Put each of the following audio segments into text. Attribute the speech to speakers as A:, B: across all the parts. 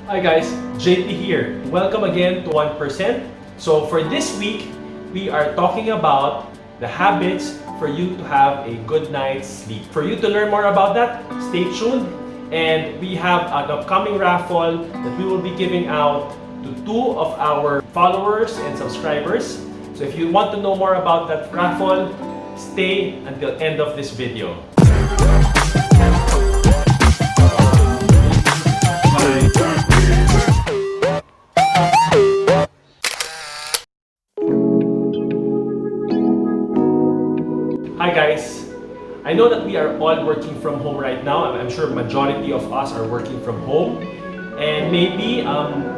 A: Hi guys, JP here. Welcome again to 1%. So for this week, we are talking about the habits for you to have a good night's sleep. For you to learn more about that, stay tuned. And we have an upcoming raffle that we will be giving out to 2 of our followers and subscribers. So if you want to know more about that raffle, stay until end of this video. Hi guys! I know that we are all working from home right now. I'm sure majority of us are working from home. And maybe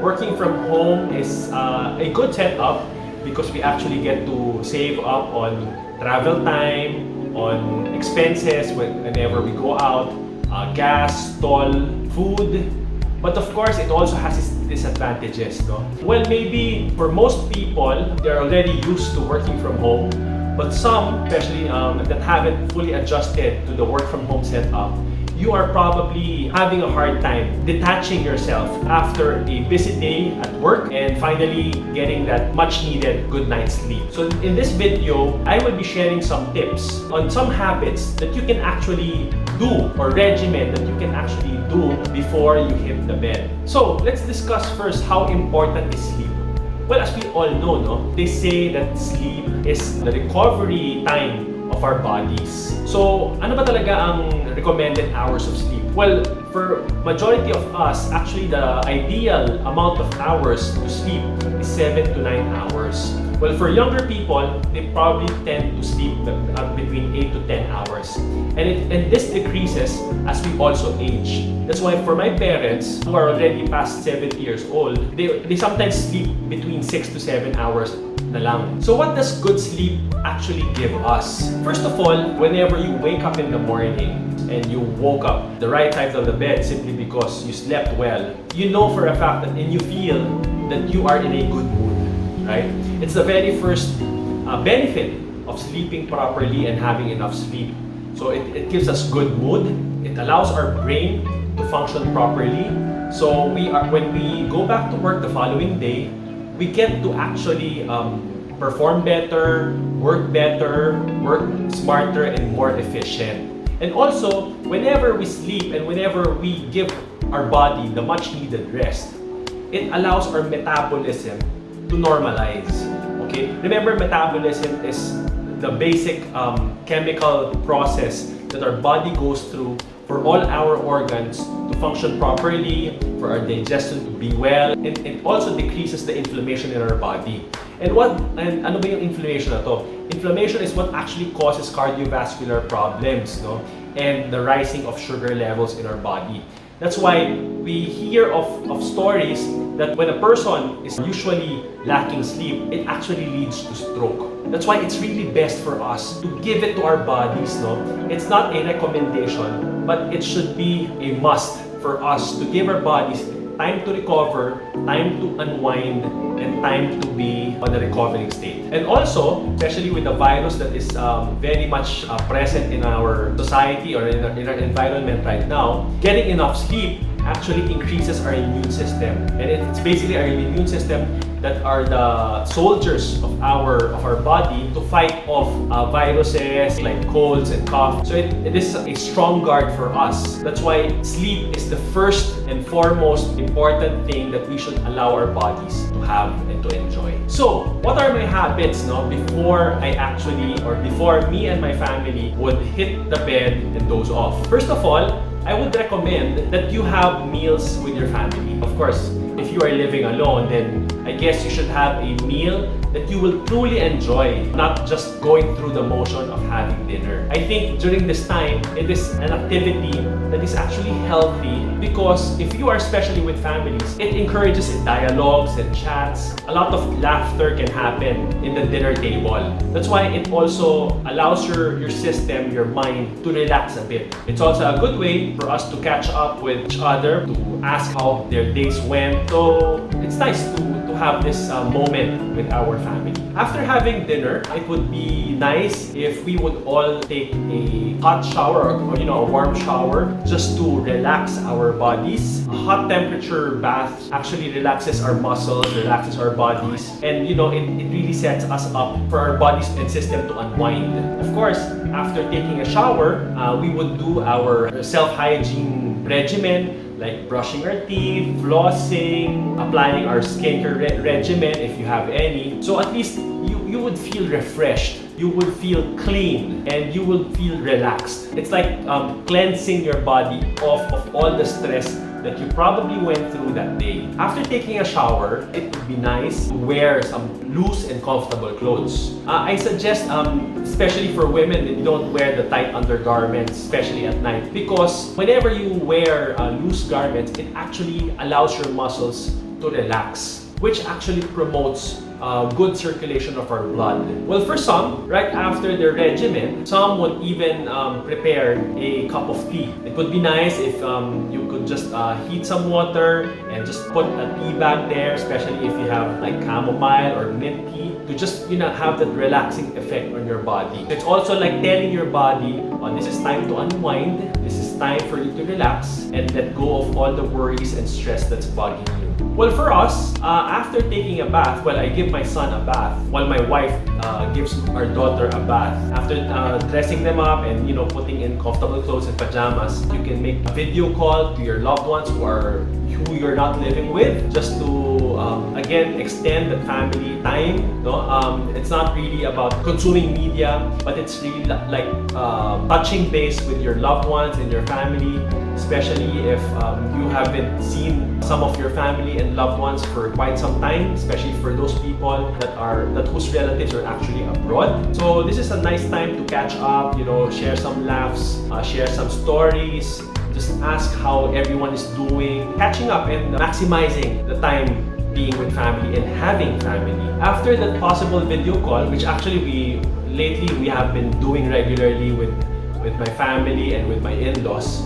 A: working from home is a good setup because we actually get to save up on travel time, on expenses whenever we go out, gas, toll, food. But of course, it also has its disadvantages, no? Well, maybe for most people, they're already used to working from home. But some, especially that haven't fully adjusted to the work from home setup, you are probably having a hard time detaching yourself after a busy day at work and finally getting that much needed good night's sleep. So in this video, I will be sharing some tips on some habits that you can actually do or regimen that you can actually do before you hit the bed. So let's discuss first how important is sleep. Well, as we all know, no, they say that sleep is the recovery time of our bodies. So, ano ba talaga ang recommended hours of sleep? Well, for majority of us, actually the ideal amount of hours to sleep is 7 to 9 hours. Well, for younger people, they probably tend to sleep between 8 to 10 hours. And this decreases as we also age. That's why for my parents, who are already past 70 years old, they sometimes sleep between 6 to 7 hours na lang. So what does good sleep actually give us? First of all, whenever you wake up in the morning, and you woke up the right side of the bed simply because you slept well, you know for a fact that and you feel that you are in a good mood, right? It's the very first benefit of sleeping properly and having enough sleep. So it gives us good mood. It allows our brain to function properly. So when we go back to work the following day, we get to actually perform better, work smarter, and more efficient. And also, whenever we sleep and whenever we give our body the much needed rest, it allows our metabolism to normalize. Okay? Remember, metabolism is the basic chemical process that our body goes through for all our organs to function properly, for our digestion to be well, and it also decreases the inflammation in our body. And ano ba yung inflammation na to? Inflammation is what actually causes cardiovascular problems, no? And the rising of sugar levels in our body. That's why we hear of stories that when a person is usually lacking sleep, it actually leads to stroke. That's why it's really best for us to give it to our bodies, no? It's not a recommendation, but it should be a must for us to give our bodies time to recover, time to unwind, and time to be on a recovering state. And also, especially with the virus that is very much present in our society or in our environment right now, getting enough sleep actually increases our immune system. And it's basically our immune system that are the soldiers of our body to fight off viruses like colds and cough. So it is a strong guard for us. That's why sleep is the first and foremost important thing that we should allow our bodies to have and to enjoy. So, what are my habits before me and my family would hit the bed and doze off? First of all, I would recommend that you have meals with your family. Of course, if you are living alone, then I guess you should have a meal that you will truly enjoy, not just going through the motion of having dinner. I think during this time, it is an activity that is actually healthy because if you are especially with families, it encourages dialogues and chats. A lot of laughter can happen in the dinner table. That's why it also allows your system, your mind to relax a bit. It's also a good way for us to catch up with each other, to ask how their days went. So it's nice to have this moment with our family. After having dinner, it would be nice if we would all take a hot shower or a warm shower just to relax our bodies. A hot temperature bath actually relaxes our muscles, relaxes our bodies, and it really sets us up for our bodies and system to unwind. Of course, after taking a shower, we would do our self-hygiene regimen, like brushing our teeth, flossing, applying our skincare regimen if you have any. So at least you would feel refreshed, you would feel clean, and you will feel relaxed. It's like cleansing your body off of all the stress that you probably went through that day. After taking a shower, it would be nice to wear some loose and comfortable clothes. I suggest, especially for women, that you don't wear the tight undergarments, especially at night, because whenever you wear loose garments, it actually allows your muscles to relax, which actually promotes good circulation of our blood. Well, for some, right after their regimen, some would even prepare a cup of tea. It would be nice if you could just heat some water and just put a tea bag there, especially if you have like chamomile or mint tea, to just have that relaxing effect on your body. It's also like telling your body, oh, this is time to unwind, this is time for you to relax and let go of all the worries and stress that's bugging you. Well, for us, after taking a bath, I give my son a bath while my wife gives our daughter a bath. After dressing them up and putting in comfortable clothes and pajamas, you can make a video call to your loved ones who you're not living with, just to again extend the family time. It's not really about consuming media, but it's really like touching base with your loved ones and your family, especially if you haven't seen some of your family and loved ones for quite some time, especially for those people that whose relatives are actually abroad. So this is a nice time to catch up, share some laughs, share some stories, just ask how everyone is doing, catching up and maximizing the time being with family and having family. After that possible video call, which actually lately we have been doing regularly with my family and with my in-laws,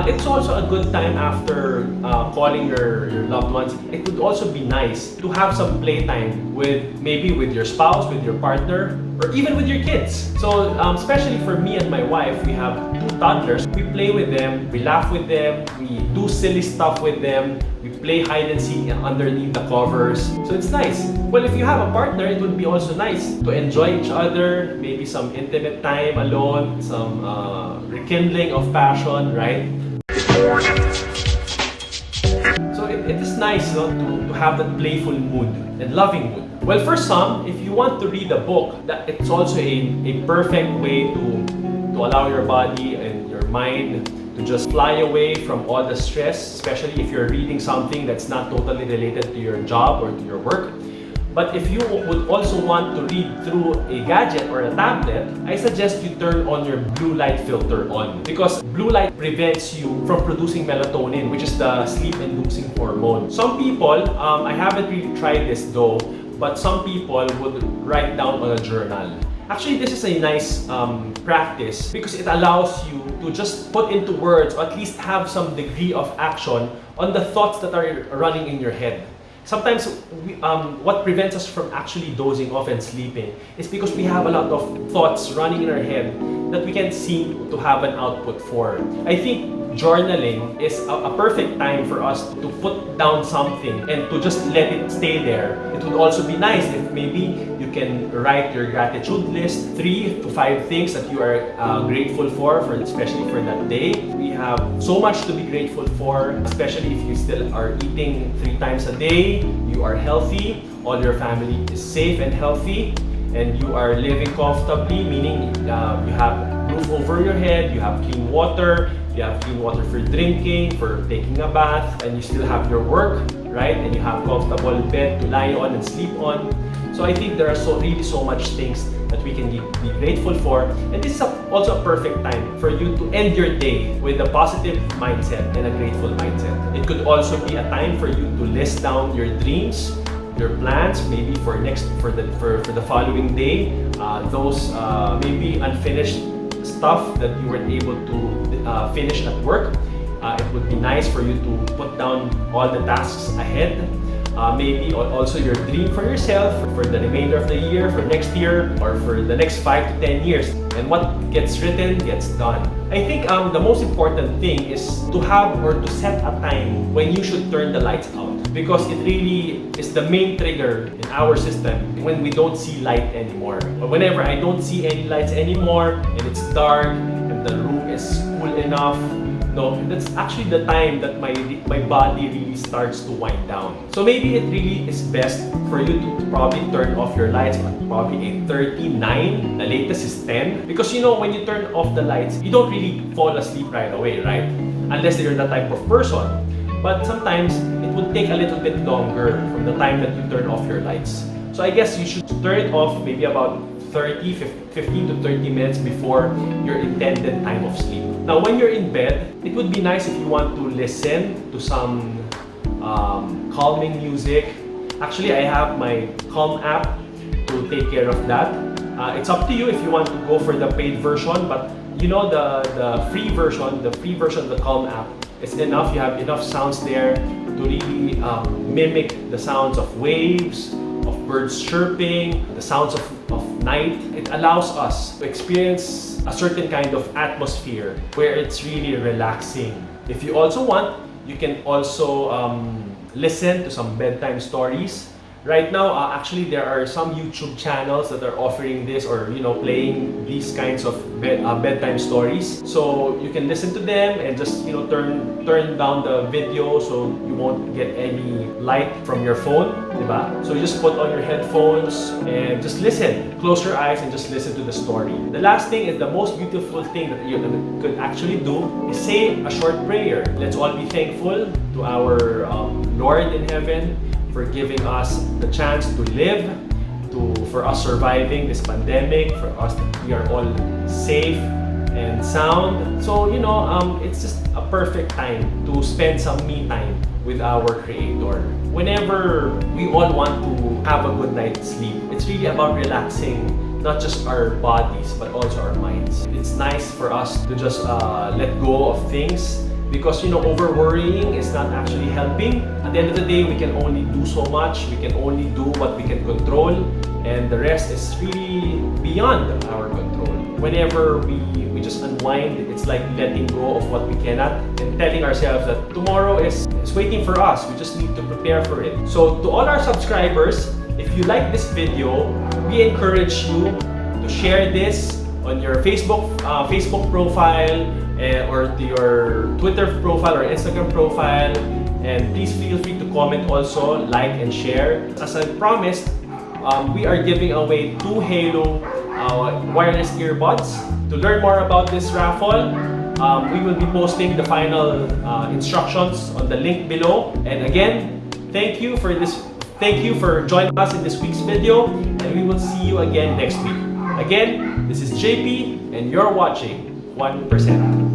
A: it's also a good time after calling your loved ones. It would also be nice to have some playtime maybe with your spouse, with your partner, or even with your kids. So especially for me and my wife, we have 2 toddlers. We play with them, we laugh with them, we do silly stuff with them, we play hide and seek underneath the covers. So it's nice. Well, if you have a partner, it would be also nice to enjoy each other, maybe some intimate time alone, some rekindling of passion, right? So it is nice to have that playful mood and loving mood. Well, for some, if you want to read a book, it's also a perfect way to allow your body and your mind to just fly away from all the stress, especially if you're reading something that's not totally related to your job or to your work. But if you would also want to read through a gadget or a tablet, I suggest you turn on your blue light filter on, because blue light prevents you from producing melatonin, which is the sleep-inducing hormone. Some people, I haven't really tried this though, but some people would write down on a journal. Actually, this is a nice practice because it allows you to just put into words, or at least have some degree of action on the thoughts that are running in your head. Sometimes what prevents us from actually dozing off and sleeping is because we have a lot of thoughts running in our head that we can't seem to have an output for. I think journaling is a perfect time for us to put down something and to just let it stay there. It would also be nice if maybe you can write your gratitude list, 3 to 5 things that you are grateful for, especially for that day. We have so much to be grateful for, especially if you still are eating 3 times a day, you are healthy, all your family is safe and healthy, and you are living comfortably, meaning you have roof over your head, you have clean water, you have clean water for drinking, for taking a bath, and you still have your work, right? And you have comfortable bed to lie on and sleep on. So I think there are really so much things that we can be grateful for. And this is also a perfect time for you to end your day with a positive mindset and a grateful mindset. It could also be a time for you to list down your dreams, your plans, maybe for the following day, those maybe unfinished stuff that you weren't able to finish at work. It would be nice for you to put down all the tasks ahead. maybe also your dream for yourself for the remainder of the year, for next year, or for the next 5 to 10 years. And what gets written gets done. I think the most important thing is to have or to set a time when you should turn the lights out, because it really is the main trigger in our system when we don't see light anymore. But whenever I don't see any lights anymore and it's dark and the room is cool enough, no, that's actually the time that my body really starts to wind down. So maybe it really is best for you to probably turn off your lights at probably 8:39. The latest is 10. Because when you turn off the lights, you don't really fall asleep right away, right? Unless you're the type of person. But sometimes it would take a little bit longer from the time that you turn off your lights. So I guess you should turn it off maybe about 15 to 30 minutes before your intended time of sleep. Now, when you're in bed, it would be nice if you want to listen to some calming music. Actually, I have my Calm app to take care of that. It's up to you if you want to go for the paid version, but the free version of the Calm app is enough. You have enough sounds there to really mimic the sounds of waves, of birds chirping, the sounds of night. It allows us to experience a certain kind of atmosphere where it's really relaxing. If you also want, you can also listen to some bedtime stories. Right now, actually, there are some YouTube channels that are offering this or playing these kinds of bedtime stories. So you can listen to them and just turn down the video so you won't get any light from your phone, diba? So you just put on your headphones and just listen. Close your eyes and just listen to the story. The last thing is the most beautiful thing that you could actually do is say a short prayer. Let's all be thankful to our Lord in heaven for giving us the chance to live, for us surviving this pandemic, for us that we are all safe and sound. So, it's just a perfect time to spend some me time with our Creator. Whenever we all want to have a good night's sleep, it's really about relaxing not just our bodies, but also our minds. It's nice for us to just let go of things, because over worrying is not actually helping. At the end of the day, we can only do so much. We can only do what we can control, and the rest is really beyond our control. Whenever we just unwind, it's like letting go of what we cannot and telling ourselves that tomorrow is waiting for us. We just need to prepare for it. So to all our subscribers, if you like this video, we encourage you to share this on your Facebook profile, or to your Twitter profile or Instagram profile, and please feel free to comment also, like and share. As I promised, we are giving away 2 Halo wireless earbuds. To learn more about this raffle, we will be posting the final instructions on the link below. And again, thank you for joining us in this week's video, and we will see you again next week. Again, this is JP, and you're watching 1%.